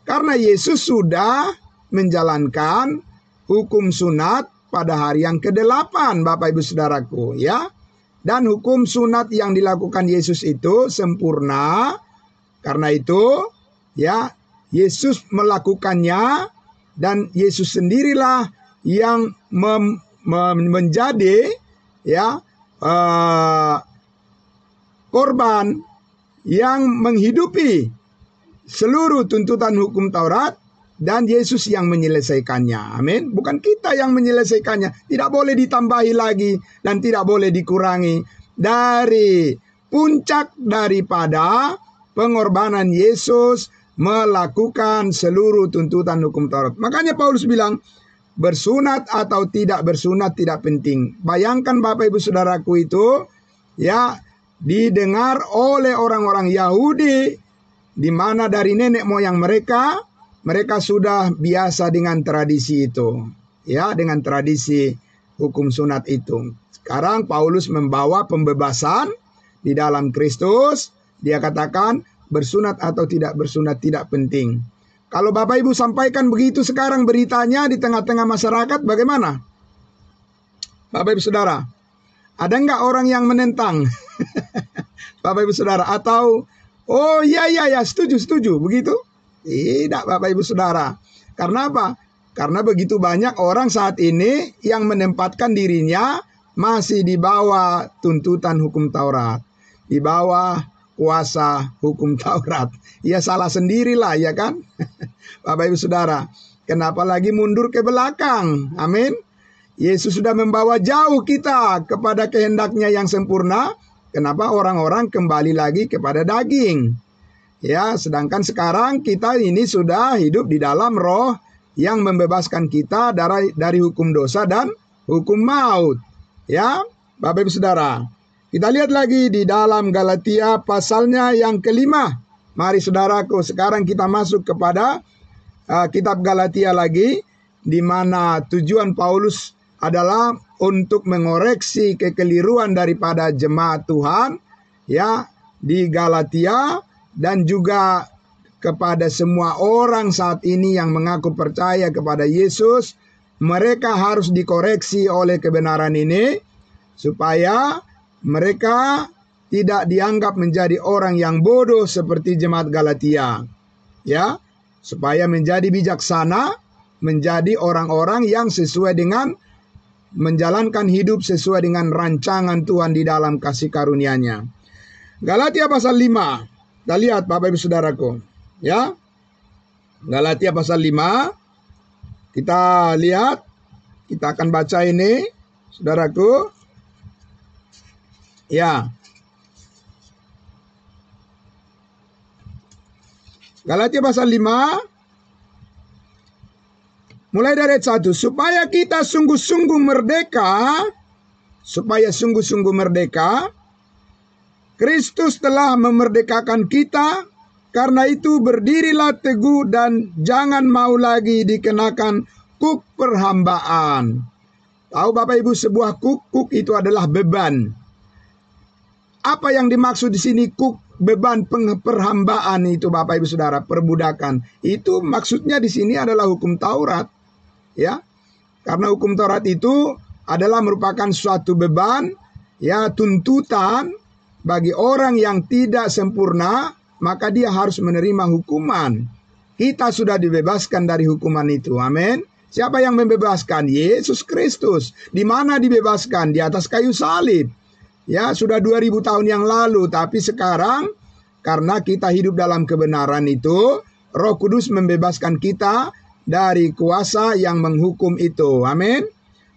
Karena Yesus sudah menjalankan hukum sunat pada hari yang ke-8, Bapak Ibu Saudaraku, ya. Dan hukum sunat yang dilakukan Yesus itu sempurna. Karena itu, ya, Yesus melakukannya dan Yesus sendirilah yang menjadi, ya, korban yang menghidupi seluruh tuntutan hukum Taurat, dan Yesus yang menyelesaikannya. Amin. Bukan kita yang menyelesaikannya. Tidak boleh ditambahi lagi dan tidak boleh dikurangi. Dari puncak daripada pengorbanan Yesus melakukan seluruh tuntutan hukum Taurat. Makanya Paulus bilang, bersunat atau tidak bersunat tidak penting. Bayangkan Bapak Ibu Saudaraku itu, ya, didengar oleh orang-orang Yahudi, di mana dari nenek moyang mereka sudah biasa dengan tradisi itu, ya, dengan tradisi hukum sunat itu. Sekarang Paulus membawa pembebasan di dalam Kristus. Dia katakan bersunat atau tidak bersunat tidak penting. Kalau Bapak Ibu sampaikan begitu sekarang beritanya di tengah-tengah masyarakat, bagaimana? Bapak Ibu Saudara, ada nggak orang yang menentang? Bapak Ibu Saudara, atau oh iya setuju begitu? Tidak, Bapak Ibu Saudara. Karena apa? Karena begitu banyak orang saat ini yang menempatkan dirinya masih di bawah tuntutan hukum Taurat, di bawah kuasa hukum Taurat. Ya salah sendirilah, ya kan? Bapak Ibu Saudara, kenapa lagi mundur ke belakang? Amin. Yesus sudah membawa jauh kita kepada kehendaknya yang sempurna. Kenapa orang-orang kembali lagi kepada daging? Ya, sedangkan sekarang kita ini sudah hidup di dalam roh yang membebaskan kita dari hukum dosa dan hukum maut. Ya, Bapak Ibu Saudara, kita lihat lagi di dalam Galatia pasalnya yang ke-5. Mari saudaraku, sekarang kita masuk kepada kitab Galatia lagi, di mana tujuan Paulus adalah untuk mengoreksi kekeliruan daripada jemaat Tuhan, ya, di Galatia, dan juga kepada semua orang saat ini yang mengaku percaya kepada Yesus. Mereka harus dikoreksi oleh kebenaran ini supaya mereka tidak dianggap menjadi orang yang bodoh seperti jemaat Galatia, ya, supaya menjadi bijaksana, menjadi orang-orang yang sesuai dengan menjalankan hidup sesuai dengan rancangan Tuhan di dalam kasih karunia-Nya. Galatia pasal 5. Kita lihat Bapak Ibu Saudaraku, ya. Galatia pasal 5. Kita lihat, kita akan baca ini, saudaraku. Ya. Galatia pasal 5. Mulai dari ayat 1. Supaya kita sungguh-sungguh merdeka, Kristus telah memerdekakan kita. Karena itu berdirilah teguh dan jangan mau lagi dikenakan kuk perhambaan. Tahu Bapak Ibu, sebuah kuk itu adalah beban. Apa yang dimaksud di sini kuk, beban perhambaan itu Bapak Ibu Saudara, perbudakan. Itu maksudnya di sini adalah hukum Taurat, ya. Karena hukum Taurat itu adalah merupakan suatu beban, ya, tuntutan bagi orang yang tidak sempurna, maka dia harus menerima hukuman. Kita sudah dibebaskan dari hukuman itu. Amin. Siapa yang membebaskan? Yesus Kristus. Di mana dibebaskan? Di atas kayu salib. Ya, sudah 2000 tahun yang lalu. Tapi sekarang, karena kita hidup dalam kebenaran itu, Roh Kudus membebaskan kita dari kuasa yang menghukum itu. Amin.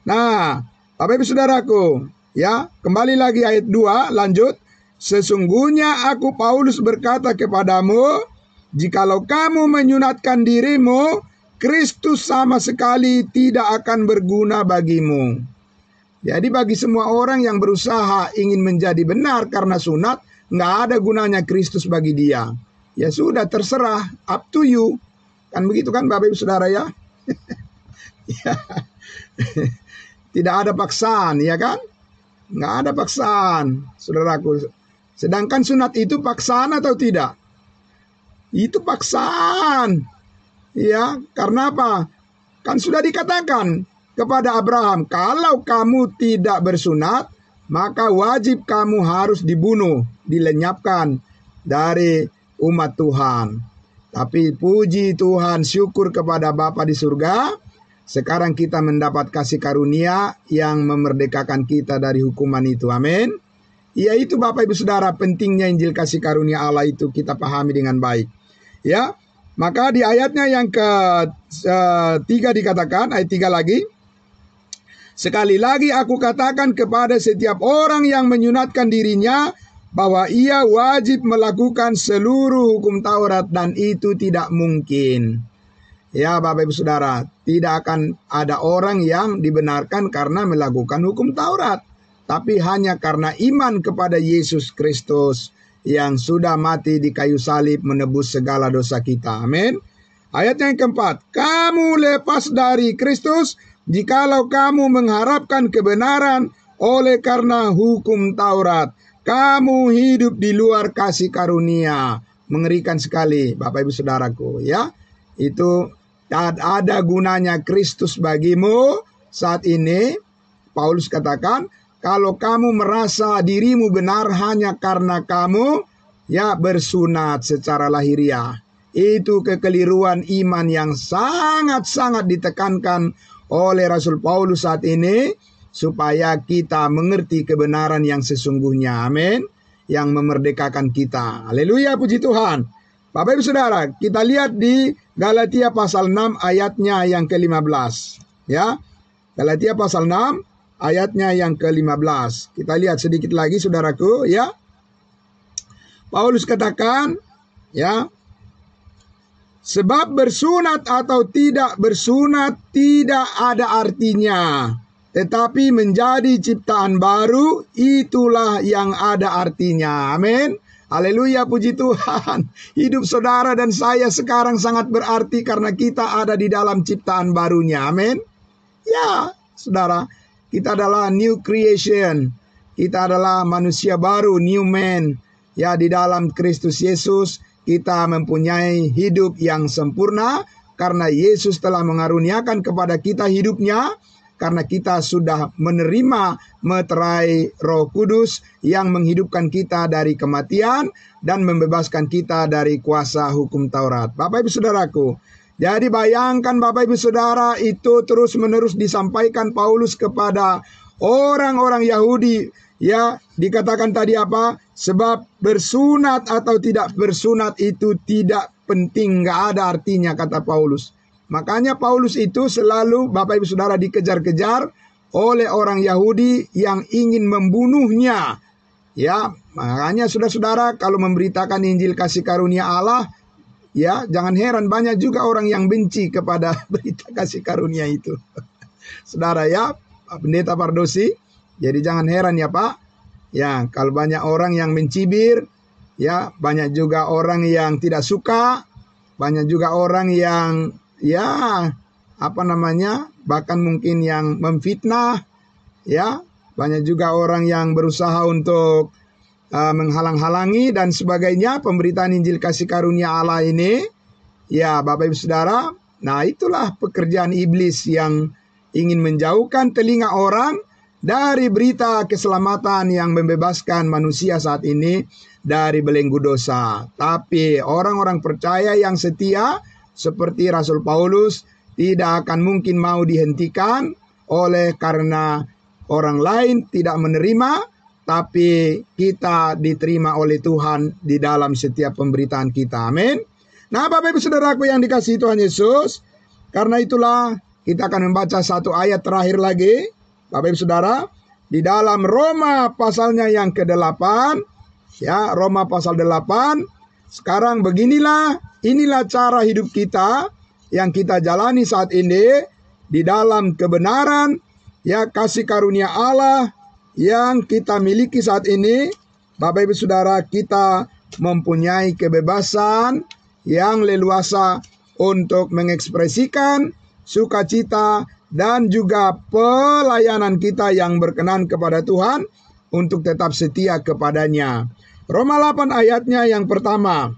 Nah, Bapak Ibu Saudaraku, ya, kembali lagi ayat 2, lanjut. Sesungguhnya aku Paulus berkata kepadamu, jikalau kamu menyunatkan dirimu, Kristus sama sekali tidak akan berguna bagimu. Jadi bagi semua orang yang berusaha ingin menjadi benar karena sunat, nggak ada gunanya Kristus bagi dia. Ya sudah, terserah, up to you. Kan begitu kan Bapak Ibu Saudara ya? Ya. Tidak ada paksaan, ya kan? Nggak ada paksaan, saudaraku. Sedangkan sunat itu paksaan atau tidak? Itu paksaan. Ya, karena apa? Kan sudah dikatakan kepada Abraham, kalau kamu tidak bersunat, maka wajib kamu harus dibunuh, dilenyapkan dari umat Tuhan. Tapi puji Tuhan, syukur kepada Bapa di surga, sekarang kita mendapat kasih karunia yang memerdekakan kita dari hukuman itu. Amin. Yaitu Bapak Ibu Saudara, pentingnya Injil kasih karunia Allah itu kita pahami dengan baik. Ya, maka di ayatnya yang ketiga dikatakan, ayat 3 lagi. Sekali lagi aku katakan kepada setiap orang yang menyunatkan dirinya, bahwa ia wajib melakukan seluruh hukum Taurat, dan itu tidak mungkin. Ya Bapak Ibu Saudara, tidak akan ada orang yang dibenarkan karena melakukan hukum Taurat, tapi hanya karena iman kepada Yesus Kristus yang sudah mati di kayu salib menebus segala dosa kita. Amin. Ayat yang keempat, kamu lepas dari Kristus jikalau kamu mengharapkan kebenaran oleh karena hukum Taurat. Kamu hidup di luar kasih karunia. Mengerikan sekali Bapak Ibu Saudaraku ya. Itu tak ada gunanya Kristus bagimu saat ini. Paulus katakan, kalau kamu merasa dirimu benar hanya karena kamu ya bersunat secara lahiriah. Itu kekeliruan iman yang sangat-sangat ditekankan oleh Rasul Paulus saat ini, supaya kita mengerti kebenaran yang sesungguhnya. Amin. Yang memerdekakan kita. Haleluya, puji Tuhan. Bapak Ibu Saudara, kita lihat di Galatia pasal 6 ayatnya yang ke-15. Ya, Galatia pasal 6 ayatnya yang ke-15. Kita lihat sedikit lagi saudaraku ya. Paulus katakan ya, sebab bersunat atau tidak bersunat tidak ada artinya, tetapi menjadi ciptaan baru itulah yang ada artinya. Amin. Haleluya, puji Tuhan. Hidup saudara dan saya sekarang sangat berarti karena kita ada di dalam ciptaan barunya. Amin. Ya, saudara, kita adalah new creation. Kita adalah manusia baru, new man. Ya, di dalam Kristus Yesus kita mempunyai hidup yang sempurna karena Yesus telah mengaruniakan kepada kita hidupnya, karena kita sudah menerima meterai Roh Kudus yang menghidupkan kita dari kematian dan membebaskan kita dari kuasa hukum Taurat. Bapak Ibu Saudaraku, jadi bayangkan Bapak Ibu Saudara, itu terus-menerus disampaikan Paulus kepada orang-orang Yahudi. Ya, dikatakan tadi apa? Sebab bersunat atau tidak bersunat itu tidak penting, gak ada artinya, kata Paulus. Makanya Paulus itu selalu Bapak Ibu Saudara dikejar-kejar oleh orang Yahudi yang ingin membunuhnya. Ya, makanya saudara-saudara kalau memberitakan Injil kasih karunia Allah, ya, jangan heran banyak juga orang yang benci kepada berita kasih karunia itu. Saudara ya, Pak Pendeta Pardosi, jadi jangan heran ya Pak. Ya, kalau banyak orang yang mencibir, ya, banyak juga orang yang tidak suka, banyak juga orang yang ya, bahkan mungkin yang memfitnah, ya, banyak juga orang yang berusaha untuk menghalang-halangi dan sebagainya pemberitaan Injil kasih karunia Allah ini. Ya, Bapak Ibu Saudara, nah itulah pekerjaan iblis yang ingin menjauhkan telinga orang dari berita keselamatan yang membebaskan manusia saat ini dari belenggu dosa. Tapi orang-orang percaya yang setia seperti Rasul Paulus tidak akan mungkin mau dihentikan oleh karena orang lain tidak menerima, tapi kita diterima oleh Tuhan di dalam setiap pemberitaan kita. Amin. Nah, Bapak Ibu Saudaraku yang dikasihi Tuhan Yesus, karena itulah kita akan membaca satu ayat terakhir lagi, Bapak Ibu Saudara, di dalam Roma pasalnya yang ke-8, ya, Roma pasal 8. Sekarang beginilah, inilah cara hidup kita yang kita jalani saat ini di dalam kebenaran, ya, kasih karunia Allah yang kita miliki saat ini. Bapak Ibu Saudara, kita mempunyai kebebasan yang leluasa untuk mengekspresikan sukacita dan juga pelayanan kita yang berkenan kepada Tuhan untuk tetap setia kepadanya. Roma 8 ayatnya yang pertama.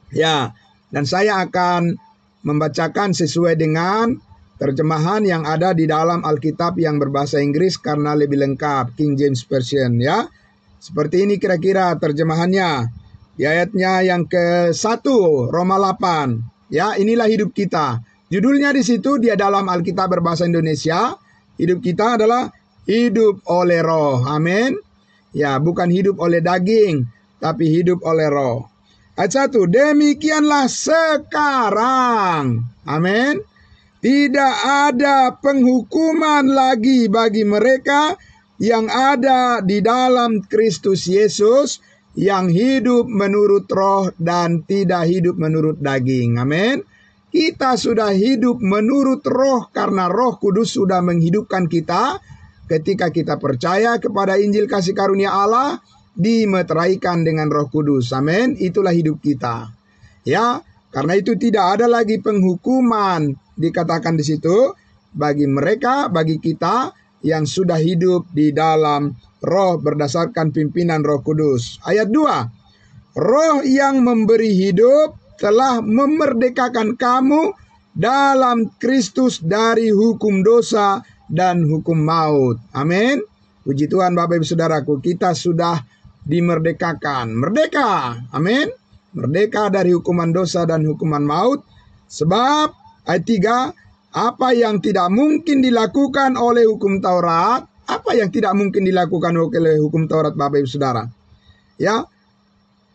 Ya, dan saya akan membacakan sesuai dengan terjemahan yang ada di dalam Alkitab yang berbahasa Inggris karena lebih lengkap, King James Version ya. Seperti ini kira-kira terjemahannya. Di ayatnya yang ke-1 Roma 8. Ya, inilah hidup kita. Judulnya di situ dia dalam Alkitab berbahasa Indonesia. Hidup kita adalah hidup oleh roh. Amin. Ya, bukan hidup oleh daging, tapi hidup oleh roh. Ayat 1, demikianlah sekarang. Amin. Tidak ada penghukuman lagi bagi mereka yang ada di dalam Kristus Yesus, yang hidup menurut roh dan tidak hidup menurut daging. Amin. Kita sudah hidup menurut roh karena Roh Kudus sudah menghidupkan kita ketika kita percaya kepada Injil kasih karunia Allah, dimeteraikan dengan Roh Kudus. Amin. Itulah hidup kita. Ya, karena itu tidak ada lagi penghukuman dikatakan di situ bagi mereka, bagi kita yang sudah hidup di dalam roh berdasarkan pimpinan Roh Kudus. Ayat 2. Roh yang memberi hidup telah memerdekakan kamu dalam Kristus dari hukum dosa dan hukum maut. Amin. Puji Tuhan Bapak Ibu Saudaraku, kita sudah dimerdekakan. Merdeka. Amin. Merdeka dari hukuman dosa dan hukuman maut. Sebab ayat 3, apa yang tidak mungkin dilakukan oleh hukum Taurat, apa yang tidak mungkin dilakukan oleh hukum Taurat Bapak Ibu Saudara? Ya,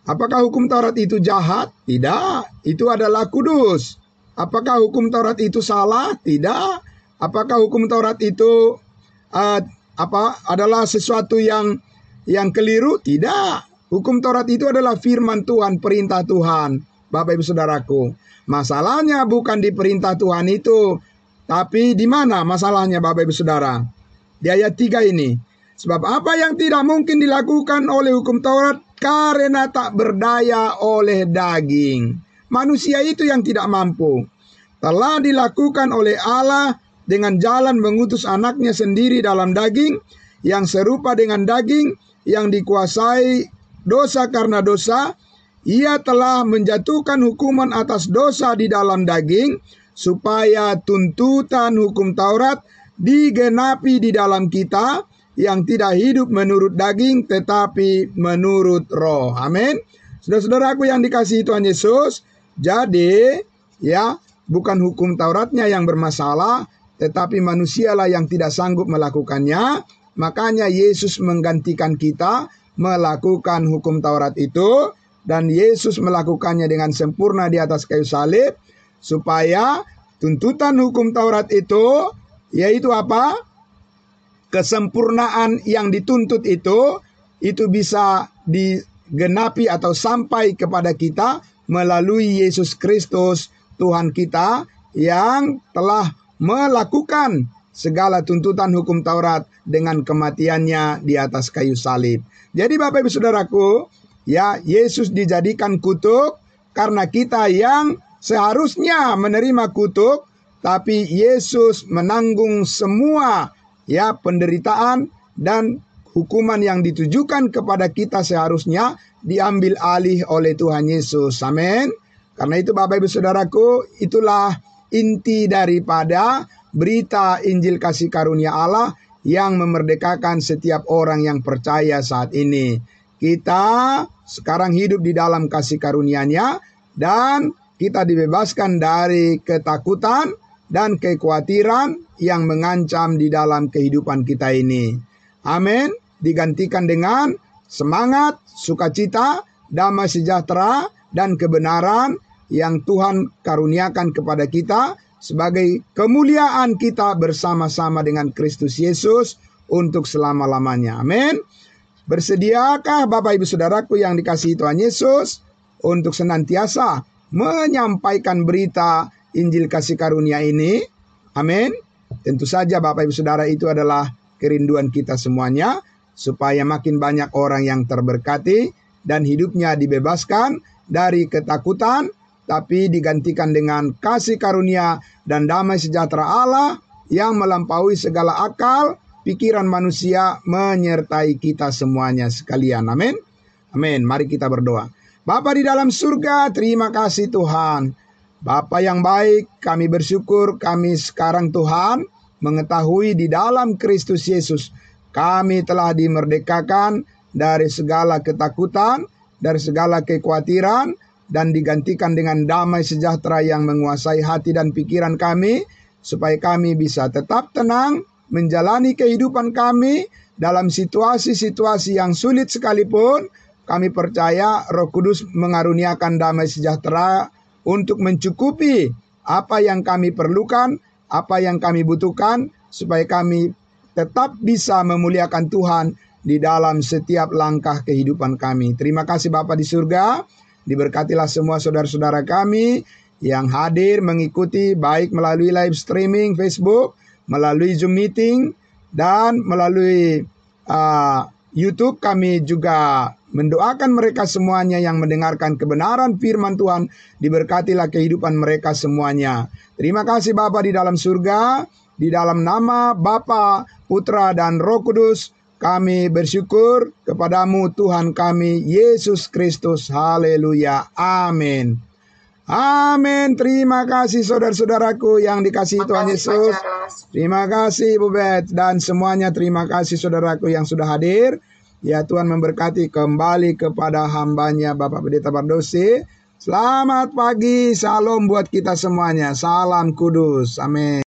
apakah hukum Taurat itu jahat? Tidak, itu adalah kudus. Apakah hukum Taurat itu salah? Tidak. Apakah hukum Taurat itu adalah sesuatu yang keliru? Tidak. Hukum Taurat itu adalah firman Tuhan, perintah Tuhan. Bapak Ibu Saudaraku, masalahnya bukan di perintah Tuhan itu, tapi di mana masalahnya Bapak Ibu Saudara? Di ayat 3 ini. Sebab apa yang tidak mungkin dilakukan oleh hukum Taurat karena tak berdaya oleh daging. Manusia itu yang tidak mampu. Telah dilakukan oleh Allah dengan jalan mengutus anaknya sendiri dalam daging, yang serupa dengan daging, yang dikuasai dosa karena dosa. Ia telah menjatuhkan hukuman atas dosa di dalam daging, supaya tuntutan hukum Taurat digenapi di dalam kita, yang tidak hidup menurut daging tetapi menurut roh. Amin. Saudara-saudaraku yang dikasihi Tuhan Yesus, jadi ya, bukan hukum Tauratnya yang bermasalah, tetapi manusialah yang tidak sanggup melakukannya. Makanya Yesus menggantikan kita melakukan hukum Taurat itu, dan Yesus melakukannya dengan sempurna di atas kayu salib, supaya tuntutan hukum Taurat itu, yaitu apa? Kesempurnaan yang dituntut itu bisa digenapi atau sampai kepada kita melalui Yesus Kristus Tuhan kita, yang telah melakukan segala tuntutan hukum Taurat dengan kematiannya di atas kayu salib. Jadi Bapak Ibu Saudaraku, ya, Yesus dijadikan kutuk karena kita yang seharusnya menerima kutuk, tapi Yesus menanggung semua ya penderitaan dan hukuman yang ditujukan kepada kita seharusnya diambil alih oleh Tuhan Yesus. Amin. Karena itu Bapak Ibu Saudaraku, itulah inti daripada berita Injil kasih karunia Allah yang memerdekakan setiap orang yang percaya saat ini. Kita sekarang hidup di dalam kasih karunia-Nya, dan kita dibebaskan dari ketakutan dan kekhawatiran yang mengancam di dalam kehidupan kita ini. Amin. Digantikan dengan semangat, sukacita, damai sejahtera, dan kebenaran yang Tuhan karuniakan kepada kita sebagai kemuliaan kita bersama-sama dengan Kristus Yesus untuk selama-lamanya. Amin. Bersediakah Bapak Ibu Saudaraku yang dikasihi Tuhan Yesus untuk senantiasa menyampaikan berita Injil kasih karunia ini? Amin. Tentu saja Bapak Ibu Saudara, itu adalah kerinduan kita semuanya, supaya makin banyak orang yang terberkati dan hidupnya dibebaskan dari ketakutan, tapi digantikan dengan kasih karunia dan damai sejahtera Allah yang melampaui segala akal, pikiran manusia, menyertai kita semuanya sekalian. Amin. Amin. Mari kita berdoa. Bapa di dalam surga, terima kasih Tuhan. Bapa yang baik, kami bersyukur kami sekarang Tuhan mengetahui di dalam Kristus Yesus kami telah dimerdekakan dari segala ketakutan, dari segala kekhawatiran, dan digantikan dengan damai sejahtera yang menguasai hati dan pikiran kami, supaya kami bisa tetap tenang menjalani kehidupan kami dalam situasi-situasi yang sulit sekalipun. Kami percaya Roh Kudus mengaruniakan damai sejahtera untuk mencukupi apa yang kami perlukan, apa yang kami butuhkan, supaya kami tetap bisa memuliakan Tuhan di dalam setiap langkah kehidupan kami. Terima kasih Bapa di surga. Diberkatilah semua saudara-saudara kami yang hadir mengikuti baik melalui live streaming Facebook, melalui Zoom meeting, dan melalui YouTube. Kami juga mendoakan mereka semuanya yang mendengarkan kebenaran firman Tuhan. Diberkatilah kehidupan mereka semuanya. Terima kasih Bapa di dalam surga. Di dalam nama Bapa, Putra, dan Roh Kudus, kami bersyukur kepadamu Tuhan kami, Yesus Kristus. Haleluya. Amin. Amin. Terima kasih saudara-saudaraku yang dikasihi Tuhan Yesus. Terima kasih Ibu Bet dan semuanya. Terima kasih saudaraku yang sudah hadir. Ya, Tuhan memberkati kembali kepada hambanya Bapak Pendeta Bardosi. Selamat pagi. Salam buat kita semuanya. Salam kudus. Amin.